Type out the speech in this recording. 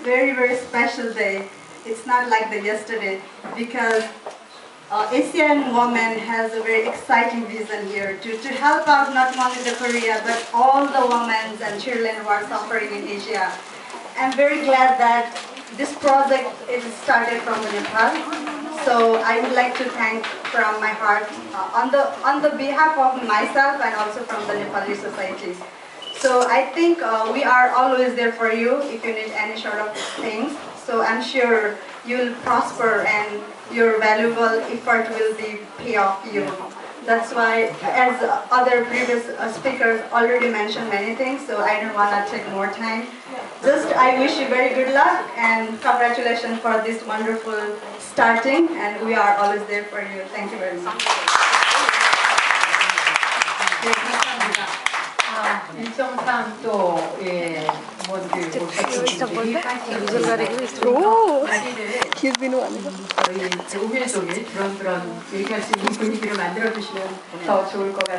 very, very special day. It's not like the yesterday because Asian woman has a very exciting vision here to help out not only the Korea but all the women and children who are suffering in Asia. I'm very glad that this project is started from Nepal. So I would like to thank from my heart on the behalf of myself and also from the Nepali society. So I think we are always there for you if you need any sort of things. So I'm sure you'll prosper and your valuable effort will be pay off you. That's why, as other previous speakers already mentioned many things, so I don't want to take more time. Just I wish you very good luck and congratulations for this wonderful starting, and we are always there for you. Thank you very much. 일정상 또 모두 오셨던 저희 5일 종일 그런 얘기할 수 있는 분위기를 만들어 주시면 더 좋을 것 같습니다.